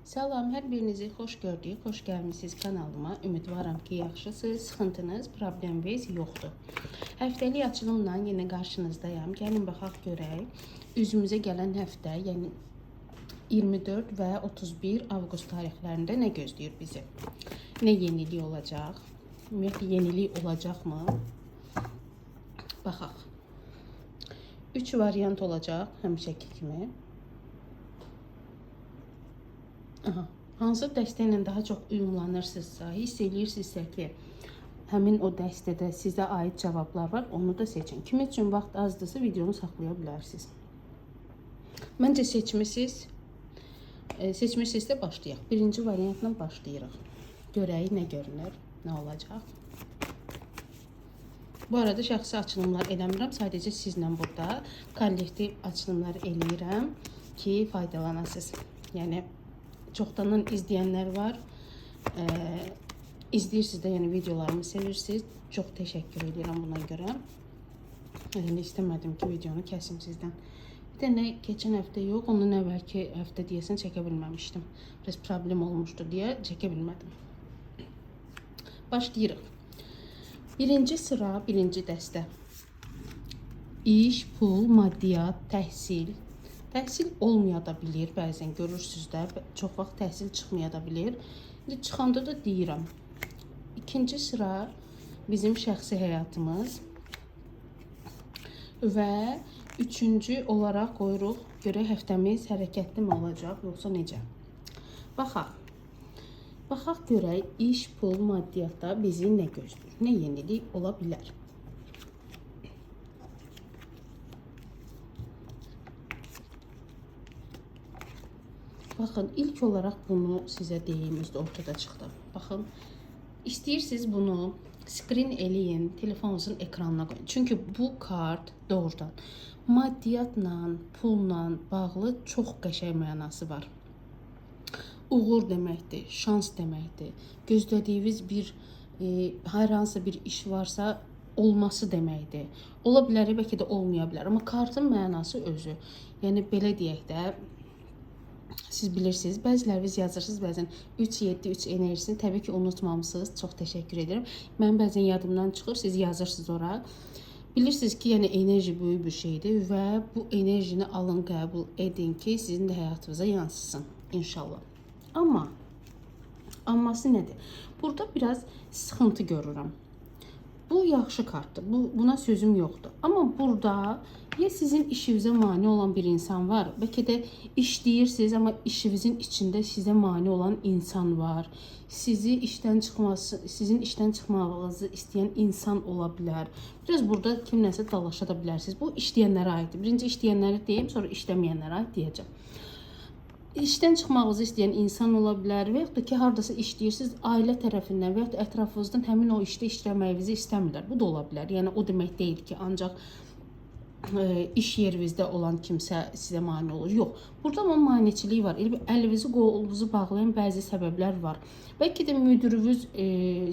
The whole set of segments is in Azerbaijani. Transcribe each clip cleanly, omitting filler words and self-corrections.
Salam, hər birinizi xoş gördük, xoş gəlmisiniz kanalıma. Ümidvaram ki, yaxşısınız, sıxıntınız, probleminiz yoxdur. Həftəlik açılımla yenə qarşınızdayam. Gəlin baxaq görək. Üzümüzə gələn həftə, yəni 24 və 31 avqust tarixlərində nə gözləyir bizi? Nə yenilik olacaq? Ümumiyyətlə, yenilik olacaqmı? Baxaq. 3 variant olacaq, həmişəki kimi. Hansı dəstə ilə daha çox uyumlanırsınızsa, hiss edirsinizsə ki, həmin o dəstədə sizə aid cavablar var, onu da seçin. Kim üçün vaxt azdırsa videonu saxlaya bilərsiniz. Məncə seçmişsinizsə başlayaq. Birinci variantla başlayırıq. Görək nə görünür, nə olacaq. Bu arada şəxsi açılımlar eləmirəm, sadəcə sizlə burada kollektiv açılımlar eləyirəm ki, faydalanasınız. Yəni, çoxdandan izləyənlər var. İzləyirsiniz də, yəni videolarımı sevirsiniz. Çox təşəkkür edirəm buna görə. Yəni, istəmədim ki, videonu kəsim sizdən. Bir də nə, keçən həftə yox, ondan əvvəlki həftə deyəsən çəkə bilməmişdim. Biraz problem olmuşdu deyə çəkə bilmədim. Başlayırıq. Birinci sıra, birinci dəstə. İş, pul, maddiyyat, təhsil. Təhsil olmaya da bilir, bəzən görürsünüz də, çox vaxt təhsil çıxmaya da bilir. İndi çıxanda da deyirəm. İkinci sıra bizim şəxsi həyatımız və üçüncü olaraq qoyuruq, görək həftəmiz hərəkətli mi olacaq, yoxsa necə? Baxaq. Baxaq görək, iş, pul, maddiyyatda bizi nə gözləyir, nə yenilik ola bilər? Baxın, ilk olaraq bunu sizə deyim, ortada çıxdı. Baxın, istəyirsiniz bunu screen eləyin, telefonunuzun ekranına qoyun. Çünki bu kart doğrudan maddiyyatla, pulla bağlı çox qəşəng mənası var. Uğur deməkdir, şans deməkdir. Gözlədiyiniz bir, hər hansı bir iş varsa, olması deməkdir. Ola bilər, bəlkə də olmaya bilər. Amma kartın mənası özü. Yəni, belə deyək də, siz bilirsiniz, bəziləriniz yazırsınız, bəzən 3-7-3 enerjisini təbii ki, unutmamışsınız. Çox təşəkkür edirəm. Mən bəzən yadımdan çıxır, siz yazırsınız ora. Bilirsiniz ki, yəni enerji böyük bir şeydir və bu enerjini alın, qəbul edin ki, sizin də həyatınıza yansısın, inşallah. Amması nədir? Burada biraz sıxıntı görürəm. Bu yaxşı kartdır, buna sözüm yoxdur. Amma burada ya sizin işinizə mane olan bir insan var, bəlkə də işləyirsiniz, amma işinizin içində sizə mane olan insan var. Sizin işdən çıxmağınızı istəyən insan ola bilər. Biraz burada kimləsə dalaşa da bilərsiniz. Bu işləyənlərə aiddir. Birinci işləyənləri deyim, sonra işləməyənlərə aid deyəcəm. İşdən çıxmağınızı istəyən insan ola bilər və yaxud da ki, haradasa işləyirsiniz, ailə tərəfindən və yaxud da ətrafınızdan həmin o işdə işləməyinizi istəmirlər. Bu da ola bilər. Yəni, o demək deyil ki, ancaq iş yerinizdə olan kimsə sizə mane olur. Yox, burada amma maneçilik var. Əlinizi, qolunuzu bağlayan bəzi səbəblər var. Bəlkə də müdürünüz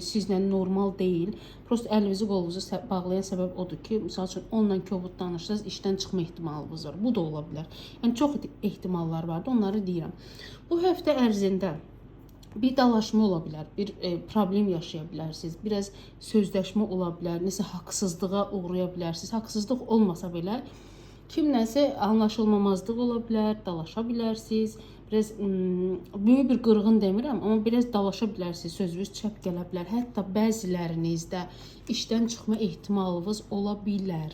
sizlə normal deyil. Prosto əlinizi, qolunuzu bağlayan səbəb odur ki, misal üçün, onunla kobud danışırsınız, işdən çıxma ehtimalınız var. Bu da ola bilər. Yəni, çox ehtimallar vardı, onları deyirəm. Bu həftə ərzində bir dalaşma ola bilər, bir problem yaşaya bilərsiniz, biraz sözləşmə ola bilər, nəsə haqsızlığa uğraya bilərsiniz. Haqsızlıq olmasa belə, kimləsə anlaşılmamazlıq ola bilər, dalaşa bilərsiniz. Biraz böyük bir qırğın demirəm, amma biraz dalaşa bilərsiniz, sözünüz çəp gələ bilər. Hətta bəzilərinizdə işdən çıxma ehtimalınız ola bilər.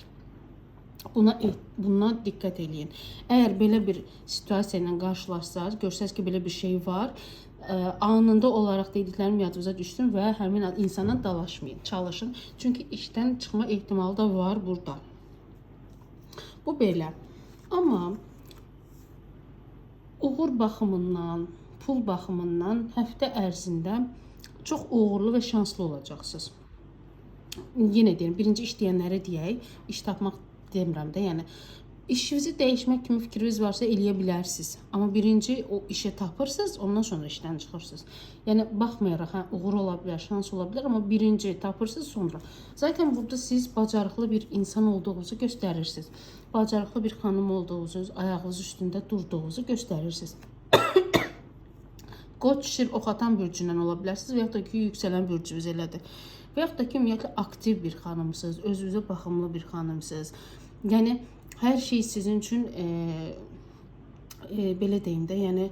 Buna diqqət edin. Əgər belə bir situasiya ilə qarşılaşsanız, görsəniz ki, belə bir şey var, anında olaraq dediklərim yadınıza düşsün və həmin insana dalaşmayın, çalışın. Çünki işdən çıxma ehtimalı da var burada. Bu belə. Amma uğur baxımından, pul baxımından həftə ərzində çox uğurlu və şanslı olacaqsınız. Yenə deyirəm, birinci işləyənləri deyək, iş tapmaq demirəm də, yəni İşinizi dəyişmək kimi fikriniz varsa eləyə bilərsiniz. Amma birinci o işi tapırsınız, ondan sonra işdən çıxırsınız. Yəni, baxmayaraq, uğur ola bilər, şans ola bilər, amma birinci tapırsınız sonra. Zaten burada siz bacarıqlı bir insan olduğunuzu göstərirsiniz. Bacarıqlı bir xanım olduğunuzu, ayağınız üstündə durduğunuzu göstərirsiniz. Qoç şir oxatan bürcündən ola bilərsiniz və yaxud da ki, yüksələn bürcünüz elədir. Və yaxud da ki, ümumiyyətlə aktiv bir xanımsınız, özünüzə baxımlı bir xanımsınız. Yəni hər şey sizin üçün belə deyim də, yəni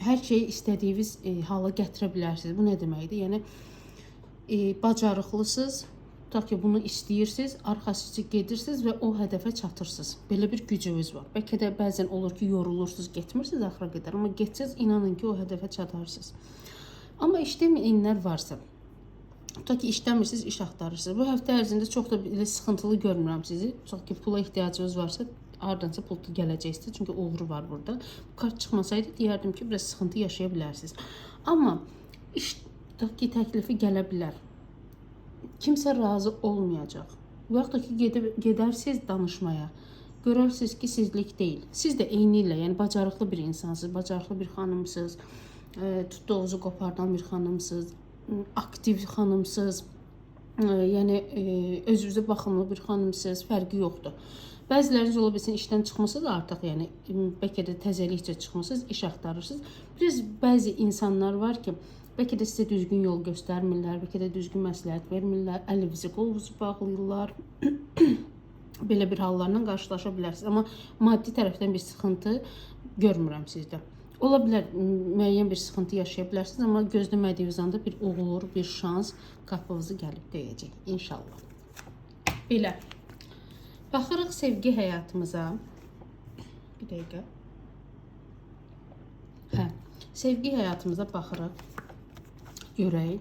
hər şeyi istədiyiniz hala gətirə bilərsiniz. Bu nə deməkdir? Yəni bacarıqlısınız. Tutaq ki, bunu istəyirsiniz, arxasıca gedirsiniz və o hədəfə çatırsınız. Belə bir gücünüz var. Bəlkə də bəzən olur ki, yorulursunuz, getmirsiniz axıra qədər, amma getsiniz, inanın ki, o hədəfə çatarsınız. Amma işləməyənlər varsa, tutaq ki, işləmirsiniz, iş axtarırsınız. Bu həftə ərzində çox da belə sıxıntılı görmürəm sizi. Tutaq ki, pula ehtiyacınız varsa, ardınca pul gələcəksiniz. Çünki uğuru var burada. Bu kart çıxmasaydı, deyərdim ki, biraz sıxıntı yaşaya bilərsiniz. Amma iş, tutaq ki, təklifi gələ bilər. Kimsə razı olmayacaq. Və yaxud da ki, gedərsiniz danışmaya. Görərsiniz ki, sizlik deyil. Siz də eyni ilə, yəni bacarıqlı bir insansınız, bacarıqlı bir xanımsınız, tutduğunuzu qopardan bir xanımsınız, aktiv xanımsınız, yəni özünüzə baxımlı bir xanımsınız, fərqi yoxdur. Bəziləriniz ola bilsin işdən çıxmasa da artıq, yəni bəlkə də təzəlikcə çıxmısınız, iş axtarırsınız. Biraz bəzi insanlar var ki, bəlkə də sizə düzgün yol göstərmirlər, bəlkə də düzgün məsləhət vermirlər, əlinizi qolunuzu bağlayırlar. Belə bir hallarla qarşılaşa bilərsiniz. Amma maddi tərəfdən bir sıxıntı görmürəm sizdə. Ola bilər, müəyyən bir sıxıntı yaşaya bilərsiniz, amma gözləmədiyiniz anda bir uğur, bir şans qapınızı gəlib döyəcək. İnşallah. Belə. Baxırıq sevgi həyatımıza. Bir dəqiqə. Sevgi həyatımıza baxırıq. Görək.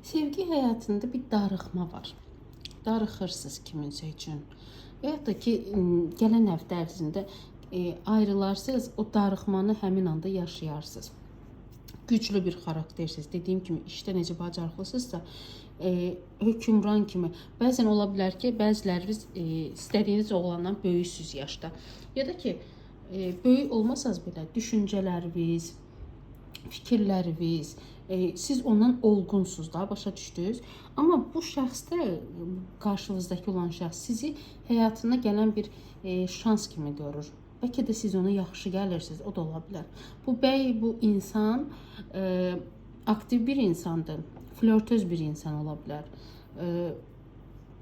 Sevgi həyatında bir darıxma var. Darıxırsınız kiminsə üçün. Və yaxud da ki, gələn həftə ərzində ayrılarsınız, o darıxmanı həmin anda yaşayarsınız. Güclü bir xaraktersiniz. Dediyim kimi, işdə necə bacarıqlısınızsa, hökümran kimi. Bəzən ola bilər ki, bəziləriniz istədiyiniz oğlandan böyüksüz yaşda. Ya da ki, böyük olmasanız belə, düşüncələriniz, fikirləriniz, siz ondan olğunsuz da, başa düşdünüz. Amma bu şəxsdə, qarşınızdakı olan şəxs sizi həyatına gələn bir şans kimi görür. Bəlkə də siz ona yaxşı gəlirsiniz, o da ola bilər. Bu bəy, bu insan aktiv bir insandır, flörtöz bir insan ola bilər.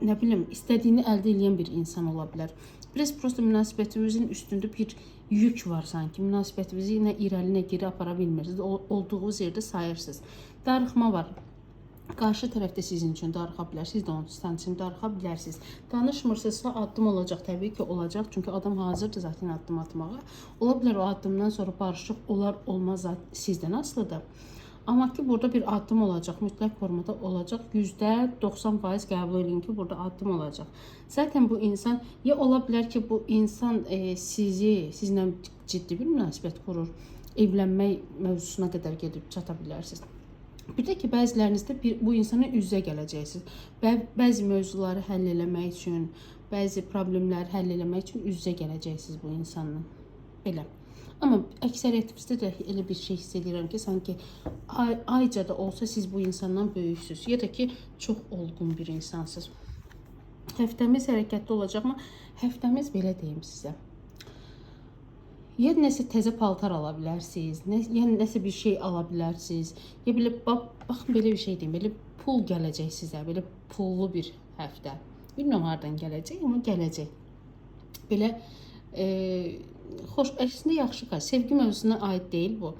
Nə bilim, istədiyini əldə edən bir insan ola bilər. Biraz prosto münasibətinizin üstündə bir yük var sanki. Münasibətinizi nə irəli, nə geri apara bilmirsiniz. Olduğunuz yerdə sayırsınız. Darıxma var. Qarşı tərəfdə sizin üçün darıxa bilər, siz də onun üçün darıxa bilərsiniz. Danışmırsınızsa addım olacaq, təbii ki olacaq. Çünki adam hazırdır zaten addım atmağa. Ola bilər o addımdan sonra barışıq olar, olmaz sizdən asılıdır. Amma ki burada bir addım olacaq, mütləq formada olacaq. %90% qəbul edin ki, burada addım olacaq. Zaten bu insan, ya ola bilər ki bu insan sizlə ciddi bir münasibət qurur, evlənmək mövzusuna qədər gedib çata bilərsiniz. Bir də ki, bəzilərinizdə bu insana üz-üzə gələcəksiniz. Bəzi mövzuları həll eləmək üçün, bəzi problemləri həll eləmək üçün üz-üzə gələcəksiniz bu insanla. Belə. Amma əksəriyyətimizdə də elə bir şey hiss edirəm ki, sanki ayca da olsa siz bu insandan böyüksünüz. Ya da ki, çox olğun bir insansınız. Həftəmiz hərəkətli olacaq, amma həftəmiz belə deyim sizə. Ya nəsə təzə paltar ala bilərsiniz, yəni nəsə bir şey ala bilərsiniz. Ya belə, baxın belə bir şey deyim, belə pul gələcək sizə, belə pullu bir həftə. Bilmirəm hardan gələcək, amma gələcək. Belə, xoş, əslində yaxşı qal, sevgi mövzusuna aid deyil bu.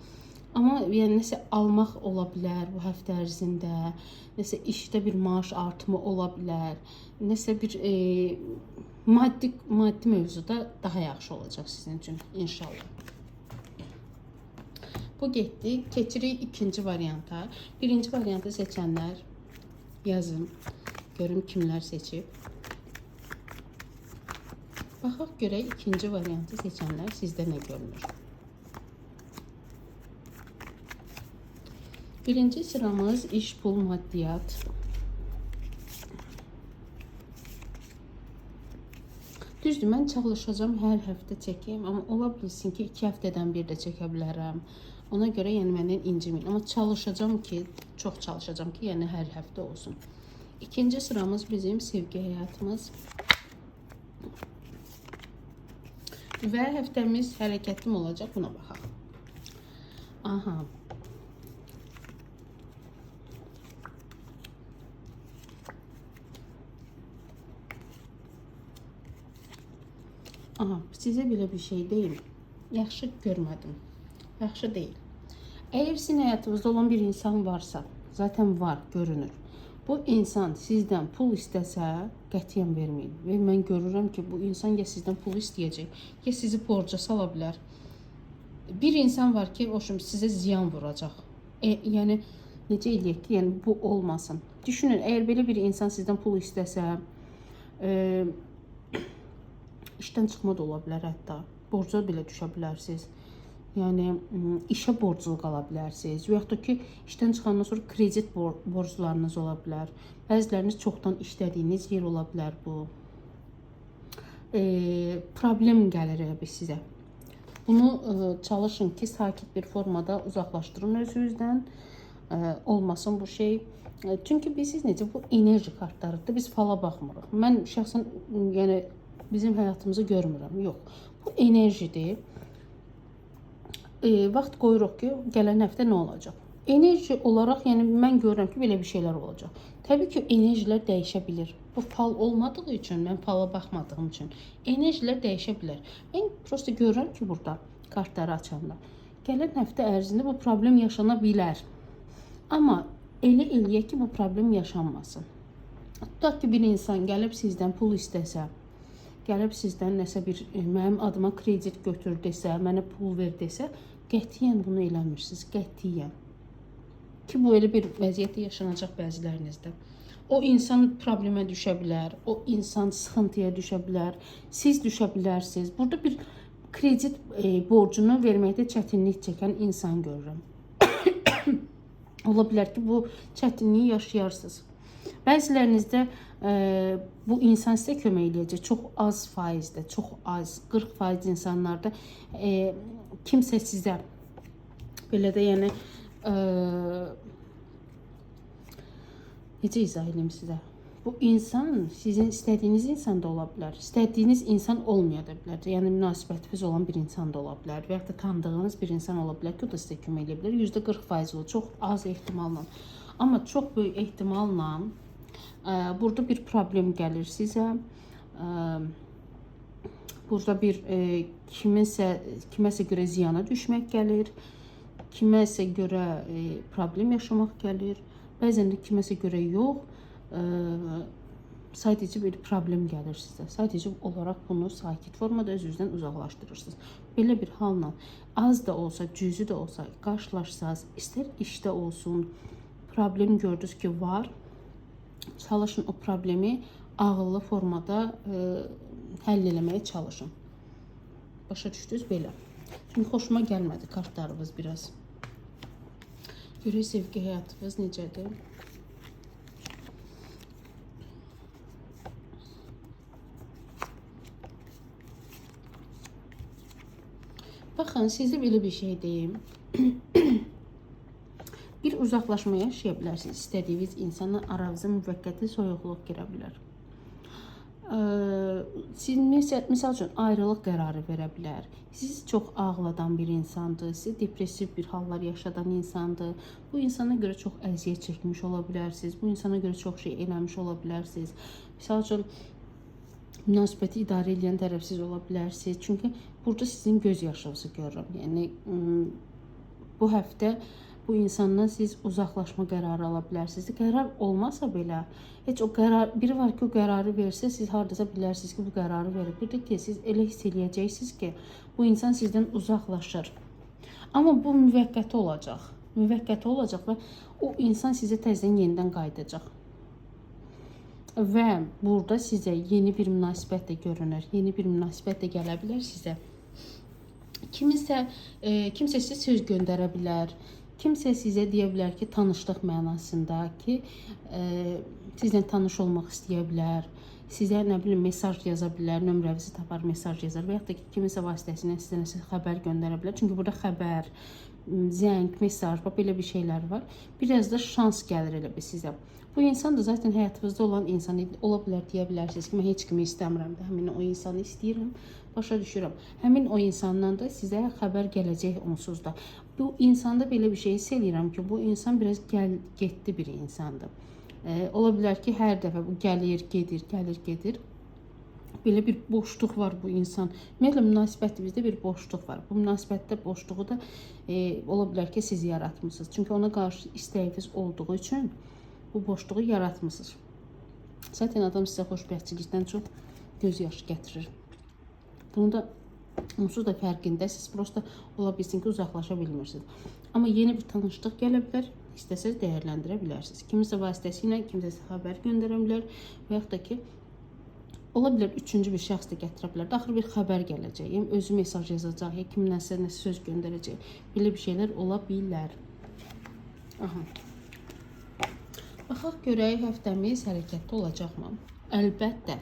Amma yəni nəsə almaq ola bilər bu həftə ərzində, nəsə işdə bir maaş artımı ola bilər, nəsə bir maddi mövzuda daha yaxşı olacaq sizin üçün inşallah. Bu getdi. Keçirik ikinci varianta. Birinci variantı seçənlər yazın. Görüm kimlər seçib. Baxaq görək ikinci variantı seçənlər sizdə nə görünür. Birinci sıramız iş, pul, maddiyat. Düzdür, mən çalışacağım hər həftə çəkeyim, amma ola bilsin ki 2 həftədən bir də çəkə bilərəm. Ona görə yəni məndən inciməyin. Amma çalışacağım ki, çox çalışacağım ki, yəni hər həftə olsun. İkinci sıramız bizim sevgi həyatımız. Və həftəmiz hərəkətli mi olacaq? Buna baxaq. Aha. Aha, sizə belə bir şey deyim. Yaxşı görmədim. Yaxşı deyil. Əgər sizin həyatınızda olan bir insan varsa, zaten var, görünür. Bu insan sizdən pul istəsə, qətiyyən verməyin. Və mən görürəm ki, bu insan ya sizdən pul istəyəcək, ya sizi borca sala bilər. Bir insan var ki, sizə ziyan vuracaq. Yəni, necə eləyək ki, yəni bu olmasın. Düşünün, əgər belə bir insan sizdən pul istəsə, işdən çıxma da ola bilər hətta. Borca belə düşə bilərsiniz. Yəni, işə borclu qala bilərsiniz. Və yaxud da ki, işdən çıxandan sonra kredit borclarınız ola bilər. Bəziləriniz çoxdan işlədiyiniz yer ola bilər bu. Problem gəlir elə bir sizə. Bunu çalışın ki, sakit bir formada uzaqlaşdırın özünüzdən. Olmasın bu şey. Çünki bilirsiniz necə, bu enerji kartlarıdır. Biz fala baxmırıq. Mən şəxsən yəni, bizim həyatımızı görmürəm. Yox, bu enerjidir. Vaxt qoyuruq ki, gələn həftə nə olacaq? Enerji olaraq, yəni mən görürəm ki, belə bir şeylər olacaq. Təbii ki, enerjilər dəyişə bilir. Bu fal olmadığı üçün, mən fala baxmadığım üçün enerjilər dəyişə bilər. Mən prosta görürəm ki, burada kartları açanda gələn həftə ərzində bu problem yaşana bilər. Amma elə eləyək ki, bu problem yaşanmasın. Tutaq ki, bir insan gəlib sizdən pul istəsə, gəlib sizdən nəsə bir mənim adıma kredit götür desə, mənə pul ver desə, qətiyyən bunu eləmirsiniz, qətiyyən. Ki, bu elə bir vəziyyətdə yaşanacaq bəzilərinizdə. O insan problemə düşə bilər, o insan sıxıntıya düşə bilər, siz düşə bilərsiniz. Burada bir kredit borcunu verməkdə çətinlik çəkən insan görürəm. Ola bilər ki, bu çətinliyi yaşayarsınız. Bəzilərinizdə bu insan sizə kömək edəcək. Çox az faizdə, çox az, 40% insanlarda kimsə sizə belə də yəni necə izah edeyim sizə? Bu insan sizin istədiyiniz insan da ola bilər. İstədiyiniz insan olmaya da bilər. Yəni münasibətiniz olan bir insan da ola bilər. Və ya da tanıdığınız bir insan ola bilər ki, o da sizə kömək edə bilər. %40% olur. Çox az ehtimalla. Amma çox böyük ehtimalla burada bir problem gəlir sizə. Burada bir kiməsə görə ziyana düşmək gəlir. Kiməsə görə problem yaşamaq gəlir. Bəzən də kiməsə görə yox. Sadəcə bir problem gəlir sizə. Sadəcə olaraq bunu sakit formada özünüzdən uzaqlaşdırırsınız. Belə bir halla az da olsa, cüzi də olsa qarşılaşsaz, istər işdə olsun, problem gördünüz ki, var. Çalışın o problemi ağıllı formada həll eləməyə çalışın. Başa düşdünüz belə. Çünki xoşuma gəlmədi kartlarımız biraz. Görək sevgi həyatınız necədir? Baxın, sizə belə bir şey deyim. Bir uzaqlaşma yaşaya bilərsiniz. İstədiyiniz insanla aranıza müvəqqəti soyuqluq girə bilər. Siz misal üçün ayrılıq qərarı verə bilər. Sizi çox ağladan bir insandır. Sizi depressiv bir hallar yaşadan insandır. Bu insana görə çox əziyyət çəkmiş ola bilərsiniz. Bu insana görə çox şey eləmiş ola bilərsiniz. Misal üçün münasibəti idarə edən tərəf siz ola bilərsiniz. Çünki burada sizin göz yaşınızı görürəm. Yəni bu həftə bu insandan siz uzaqlaşma qərarı ala bilərsiniz. Qərar olmasa belə, heç o qərar, biri var ki, o qərarı versə, siz hardasa bilərsiniz ki, bu qərarı verib. Bir də ki, siz elə hiss eləyəcəksiniz ki, bu insan sizdən uzaqlaşır. Amma bu müvəqqəti olacaq. Müvəqqəti olacaq və o insan sizə təzədən yenidən qayıdacaq. Və burada sizə yeni bir münasibət də görünür. Yeni bir münasibət də gələ bilər sizə. Kimsə sizə söz göndərə bilər. Kimsə sizə deyə bilər ki, tanışlıq mənasında ki, sizlə tanış olmaq istəyə bilər. Sizə nə bilim mesaj yaza bilər, nömrənizi tapar, mesaj yazar və yaxud da ki, kiminsə vasitəsilə sizə nəsə xəbər göndərə bilər. Çünki burada xəbər, zəng, mesaj, belə bir şeylər var. Biraz da şans gəlir elə bir sizə. Bu insan da zaten həyatınızda olan insan ola bilər, deyə bilərsiniz ki, mən heç kimi istəmirəm də, həmin o insanı istəyirəm, başa düşürəm. Həmin o insandan da sizə xəbər gələcək onsuz da. Bu insanda belə bir şey hiss edirəm ki, bu insan biraz getdi bir insandır. Ola bilər ki, hər dəfə bu gəlir, gedir, gəlir, gedir. Belə bir boşluq var bu insan. Ümumiyyətlə, münasibətimizdə bir boşluq var. Bu münasibətdə boşluğu da ola bilər ki, siz yaratmışsınız. Çünki ona qarşı istəyiniz olduğu üçün bu boşluğu yaratmışsınız. Zaten adam sizə xoşbəxtçilikdən çox göz yaşı gətirir. Bunu da onsuz da fərqindəsiniz. Prosta ola bilsin ki, uzaqlaşa bilmirsiniz. Amma yeni bir tanışlıq gələ bilər. İstəsəz dəyərləndirə bilərsiniz. Kimisə vasitəsilə, kimisə xəbər göndərə bilər və yaxud da ki, ola bilər üçüncü bir şəxs da gətirə bilər. Daxil bir xəbər gələcək, özü mesaj yazacaq, ya kimdənsə nəsə söz göndərəcək. Belə bir şeylər ola bilər. Aha. Baxaq görək həftəmiz hərəkətdə olacaqmı? Əlbəttə.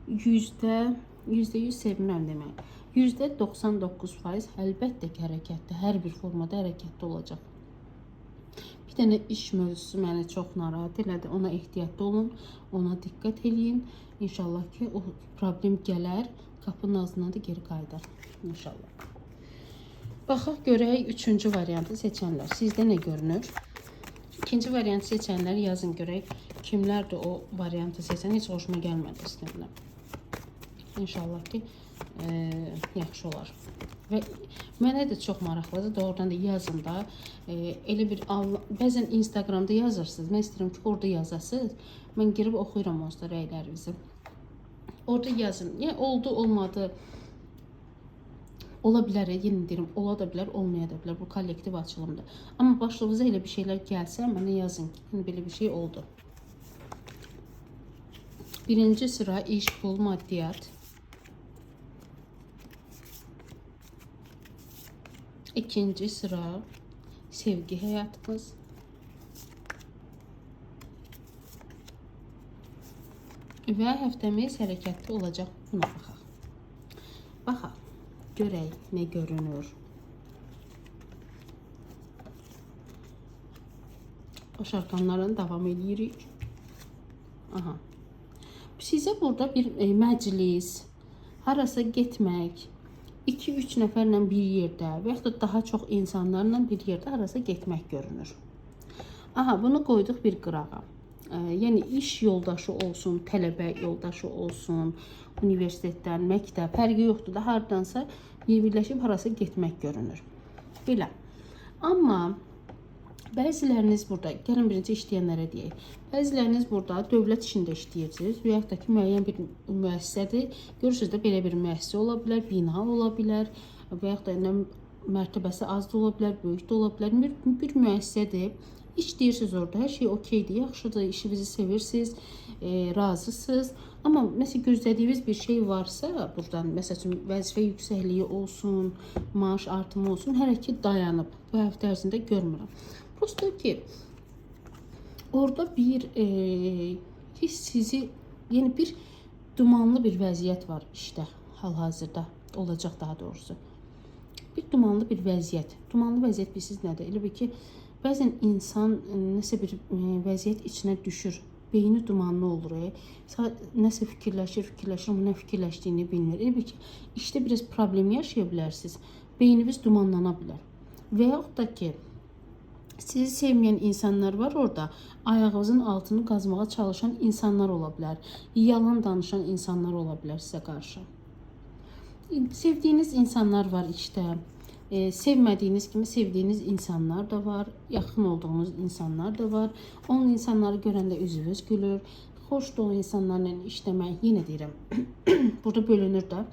%100 sevinirəm demək. %99% əlbəttə ki, hərəkətdə, hər bir formada hərəkətdə olacaq. Bir dənə iş mövzusu məni çox narahat elədi. Ona ehtiyatlı olun, ona diqqət eləyin. İnşallah ki, o problem gələr, qapının ağzından da geri qayıdar. İnşallah. Baxaq görək üçüncü variantı seçənlər. Sizdə nə görünür? İkinci variantı seçənlər yazın görək. Kimlərdir o variantı seçən? Heç xoşuma gəlmədi istəyirəm. İnşallah ki, yaxşı olar. Və mənə də çox maraqlıdır. Doğrudan da yazın da. Elə bir bəzən Instagramda yazırsınız. Mən istəyirəm ki, orada yazasınız. Mən girib oxuyuram onsuz rəylərinizi. Orada yazın. Yəni oldu, olmadı. Ola bilər, yenə deyirəm, ola da bilər, olmaya da bilər. Bu kollektiv açılımdır. Amma başınıza elə bir şeylər gəlsə, mənə yazın ki, yəni belə bir şey oldu. Birinci sıra iş, pul, maddiyat. İkinci sıra sevgi həyatınız. Və həftəmiz hərəkətli olacaq. Buna baxaq. Baxaq. Görək nə görünür. Baş arkanlarına davam edirik. Aha. Sizə burada bir məclis, harasa getmək, 2-3 nəfərlə bir yerdə və yaxud da daha çox insanlarla bir yerdə harasa getmək görünür. Aha, bunu qoyduq bir qırağa. Yəni iş yoldaşı olsun, tələbə yoldaşı olsun, universitetdən, məktəb, fərqi yoxdur da, hardansa birləşib harasa getmək görünür. Belə. Amma bəziləriniz burada, gəlin birinci işləyənlərə deyək. Bəziləriniz burada dövlət işində işləyirsiniz və yaxud da ki, müəyyən bir müəssisədir. Görürsünüz də belə bir müəssisə ola bilər, bina ola bilər və yaxud da mərtəbəsi az da ola bilər, böyük də ola bilər. Bir müəssisədir. İşləyirsiniz orada, hər şey okeydir, yaxşıdır, işinizi sevirsiniz, razısınız. Amma məsələn gözlədiyiniz bir şey varsa, buradan məsələn vəzifə yüksəkliyi olsun, maaş artımı olsun, hərəkət dayanıb. Bu həftə ərzində görmürəm. Prosta ki, orada bir sizi, yəni bir dumanlı bir vəziyyət var işdə, hal-hazırda olacaq daha doğrusu. Bir dumanlı bir vəziyyət. Dumanlı vəziyyət bilirsiniz nədir? Elə bir ki, bəzən insan nəsə bir vəziyyət içinə düşür. Beyni dumanlı olur. Nəsə fikirləşir, amma nə fikirləşdiyini bilmir. Elə bir ki, işdə biraz problem yaşaya bilərsiniz. Beyniniz dumanlana bilər. Və yaxud da ki, sizi sevməyən insanlar var orada. Ayağınızın altını qazmağa çalışan insanlar ola bilər. Yalan danışan insanlar ola bilər sizə qarşı. Sevdiyiniz insanlar var işdə. Sevmədiyiniz kimi sevdiyiniz insanlar da var. Yaxın olduğunuz insanlar da var. Onun insanları görəndə üzünüz gülür. Xoşdur o insanlarla işləmək. Yenə deyirəm, burada bölünür də.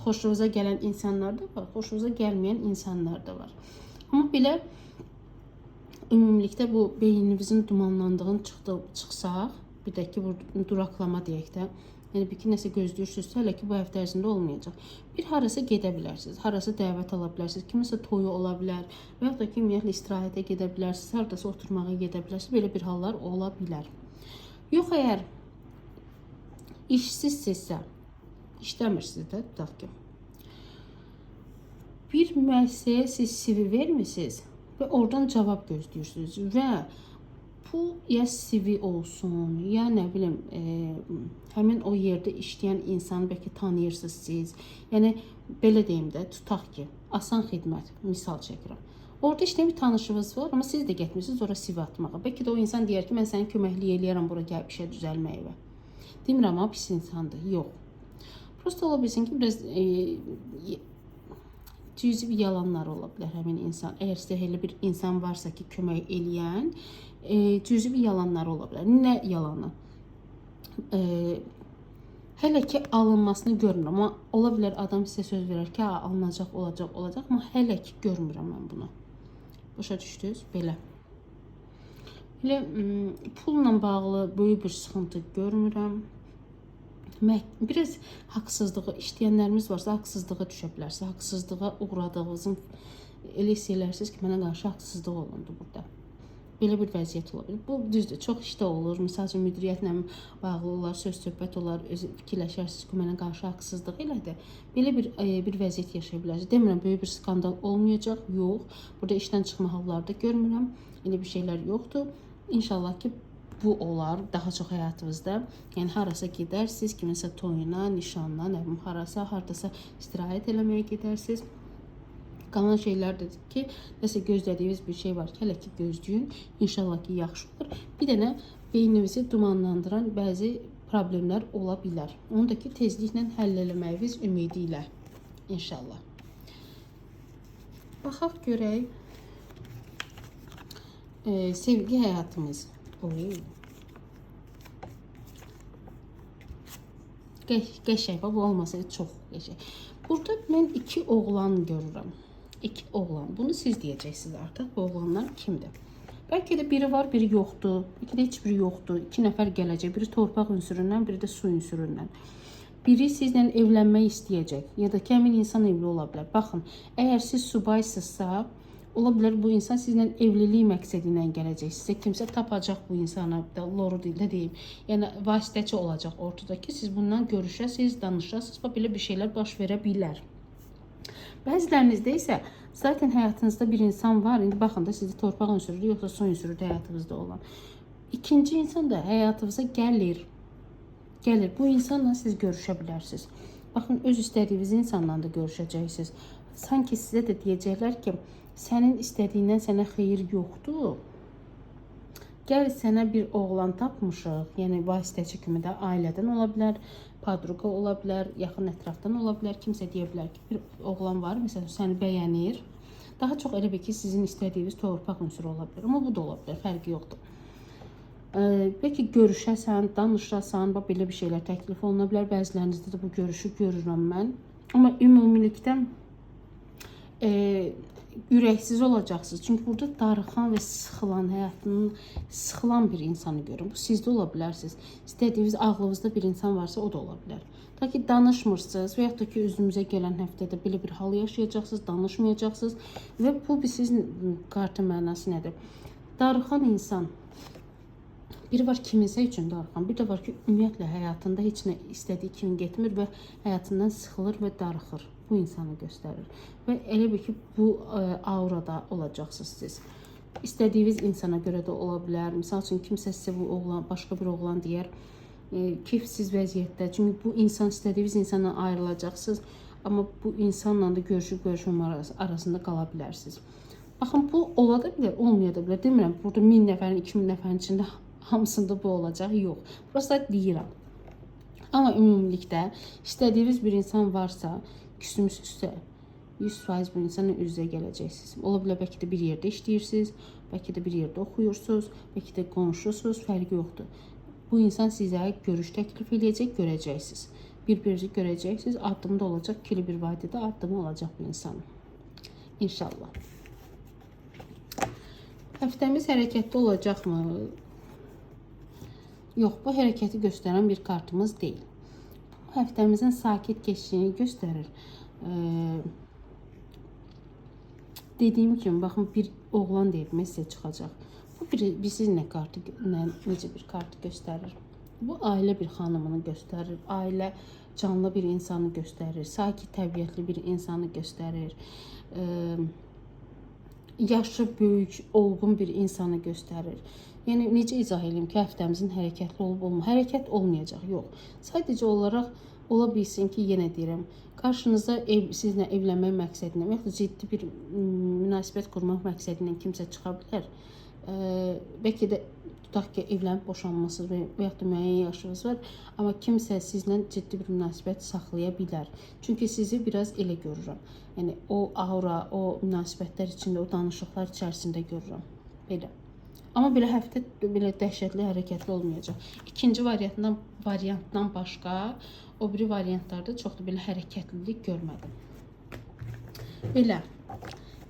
Xoşunuza gələn insanlar da var. Xoşunuza gəlməyən insanlar da var. Amma belə ümumilikdə bu beyninizin dumanlandığını çıxsaq, bir də ki, bu duraqlama deyək də, yəni bir ki, nəsə gözləyirsinizsə, hələ ki, bu həftə ərzində olmayacaq. Bir harasa gedə bilərsiniz, harasa dəvət ala bilərsiniz, kimisə toyu ola bilər və yaxud da ki, ümumiyyətlə istirahətə gedə bilərsiniz, haradasa oturmağa gedə bilərsiniz, belə bir hallar ola bilər. Yox, əgər işsizsizsə, işləmirsiniz də, tutaq ki, bir müəssisəyə siz CV vermişsiniz və oradan cavab gözləyirsiniz və bu ya CV olsun, ya nə bilim, həmin o yerdə işləyən insanı bəlkə tanıyırsınız siz. Yəni belə deyim də, tutaq ki, Asan Xidmət misal çəkirəm. Orada işləyən bir tanışınız var, amma siz də getmirsiniz ora CV atmağa. Bəlkə də o insan deyər ki, mən sənə köməklik eləyərəm bura gəlib işə düzəlməyəvə. Demirəm amma pis insandır. Yox. Prosta ola bilsin ki, biraz cüzi bir yalanlar ola bilər həmin insan. Əgər sizə elə bir insan varsa ki, kömək eləyən, cüzi bir yalanlar ola bilər. Nə yalanı? Hələ ki alınmasını görmürəm, amma ola bilər adam sizə söz verər ki, alınacaq, olacaq, amma hələ ki görmürəm mən bunu. Başa düşdünüz? Belə. Elə pulla bağlı böyük bir sıxıntı görmürəm. Biraz haqsızlığı, işləyənlərimiz varsa haqsızlığa düşə bilərsə, haqsızlığa uğradığınızın elə hiss elərsiniz ki, mənə qarşı haqsızlıq olundu burada. Belə bir vəziyyət ola bilər. Bu düzdür, çox işdə olur. Məsəl üçün müdiriyyətlə bağlı olar, söz-söhbət olar, fikirləşərsiniz ki, mənə qarşı haqsızlıq elədi. Belə bir vəziyyət yaşaya bilərsiniz. Demirəm, böyük bir skandal olmayacaq, yox. Burada işdən çıxma halları da görmürəm. Elə bir şeylər yoxdur. İnşallah ki, bu olar daha çox həyatınızda. Yəni harasa gedərsiniz, kiminsə toyuna, nişanına, nə bilim, hardasa istirahət eləməyə gedərsiniz. Qalan şeylərdir ki, nəsə gözlədiyiniz bir şey var ki, hələ ki gözləyin. İnşallah ki, yaxşı olur. Bir dənə beyninizi dumanlandıran bəzi problemlər ola bilər. Onu da ki, tezliklə həll eləməyiniz ümidi ilə. İnşallah. Baxaq görək. Sevgi həyatımız. Qəşəng, bu olmasaydı çox qəşəng. Burada mən 2 oğlan görürəm. 2 oğlan. Bunu siz deyəcəksiniz artıq. Bu oğlanlar kimdir? Bəlkə də biri var, biri yoxdur. Bəlkə də heç biri yoxdur. 2 nəfər gələcək. Biri torpaq ünsüründən, biri də su ünsüründən. Biri sizlə evlənmək istəyəcək. Ya da ki, həmin insan evli ola bilər. Baxın, əgər siz subaysızsa, ola bilər bu insan sizlə evlilik məqsədi ilə gələcək. Sizə kimsə tapacaq bu insana, loru dildə deyim. Yəni vasitəçi olacaq ortada ki, siz bundan görüşəsiniz, danışasınız və belə bir şeylər baş verə bilər. Bəzilərinizdə isə zaten həyatınızda bir insan var. İndi baxın da sizi torpaq ünsürü yoxsa su ünsürü həyatınızda olan. İkinci insan da həyatınıza gəlir. Bu insanla siz görüşə bilərsiniz. Baxın, öz istədiyiniz insanla da görüşəcəksiniz. Sanki sizə də deyəcəklər ki, sənin istədiyindən sənə xeyir yoxdur. Gəl sənə bir oğlan tapmışıq. Yəni vasitəçi kimi də ailədən ola bilər, padruqa ola bilər, yaxın ətrafdan ola bilər. Kimsə deyə bilər ki, bir oğlan var, məsələn, səni bəyənir. Daha çox elə bil ki, sizin istədiyiniz torpaq ünsürü ola bilər. Amma bu da ola bilər, fərqi yoxdur. Bəlkə görüşəsən, danışasan, belə bir şeylər təklif oluna bilər. Bəzilərinizdə də bu görüşü görürəm mən. Amma ümumilikdə ürəksiz olacaqsınız. Çünki burada darıxan və sıxılan, həyatının sıxılan bir insanı görün. Bu sizdə ola bilərsiniz. İstədiyiniz ağlınızda bir insan varsa o da ola bilər. Ta ki danışmırsınız və yaxud da ki özünüzə gələn həftədə belə bir hal yaşayacaqsınız, danışmayacaqsınız və bu sizin kartın mənası nədir? Darıxan insan. Biri var kiminsə üçün darıxan, bir də var ki, ümumiyyətlə həyatında heç nə istədiyi kimi getmir və həyatından sıxılır və darıxır. Bu insanı göstərir. Və elə bir ki, bu aurada olacaqsınız siz. İstədiyiniz insana görə də ola bilər. Misal üçün, kimsə sizə bu oğlan, başqa bir oğlan deyər, keyfsiz vəziyyətdə. Çünki bu insan, istədiyiniz insanla ayrılacaqsınız, amma bu insanla da görüşüb arasında qala bilərsiniz. Baxın, bu ola da bilər, olmaya da bilər. Demirəm, burada 1000 nəfərin, 2000 nəfərin içində hamısında bu olacaq, yox. Burası deyirəm. Amma ümumilikdə istədiyiniz bir insan varsa, küsmüsünüzsə, 100% bu insanla üz-üzə gələcəksiniz. Ola bilər, bəlkə də bir yerdə işləyirsiniz, bəlkə də bir yerdə oxuyursunuz, bəlkə də qonşusunuz, fərqi yoxdur. Bu insan sizə görüş təklif edəcək, görəcəksiniz. Bir-birinizi görəcəksiniz, addımda olacaq, ikili bir vadədə addımı olacaq bu insanın. İnşallah. Həftəmiz hərəkətli olacaqmı? Yox, bu hərəkəti göstərən bir kartımız deyil. Bu həftəmizin sakit keçdiyini göstərir. Dediyim kimi, baxın, bir oğlan deyib, sizə çıxacaq. Bu siz necə bir kartı göstərir? Bu ailə bir xanımını göstərir, ailə canlı bir insanı göstərir, sakit təbiətli bir insanı göstərir. yaşı böyük, olğun bir insanı göstərir. Yəni necə izah edeyim ki, həftəmizin hərəkətli olub olma, hərəkət olmayacaq, yox. Sadəcə olaraq ola bilsin ki, yenə deyirəm, qarşınıza sizlə evlənmək məqsədilə və ya ciddi bir münasibət qurmaq məqsədilə kimsə çıxa bilər. Bəlkə də tutaq ki, evlənib boşanmasınız və ya da müəyyən yaşınız var, amma kimsə sizlə ciddi bir münasibət saxlaya bilər. Çünki sizi biraz elə görürəm. Yəni o aura, o münasibətlər içində, o danışıqlar içərisində görürəm. Belə. Amma belə həftə belə dəhşətli, hərəkətli olmayacaq. İkinci variantdan başqa o biri variantlarda çox da belə hərəkətlilik görmədim. Belə.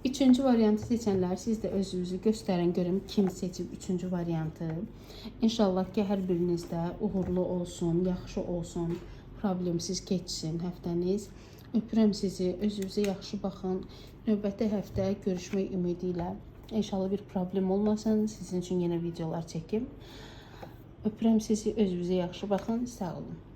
Üçüncü variantı seçənlər siz də özünüzü göstərin, görün kim seçib üçüncü variantı. İnşallah ki, hər birinizdə uğurlu olsun, yaxşı olsun, problemsiz keçsin həftəniz. Öpürəm sizi, özünüzə yaxşı baxın. Növbəti həftə görüşmək ümidi ilə. İnşallah bir problem olmasın, sizin üçün yenə videolar çəkim. Öpürəm sizi, özünüzə yaxşı baxın, sağ olun.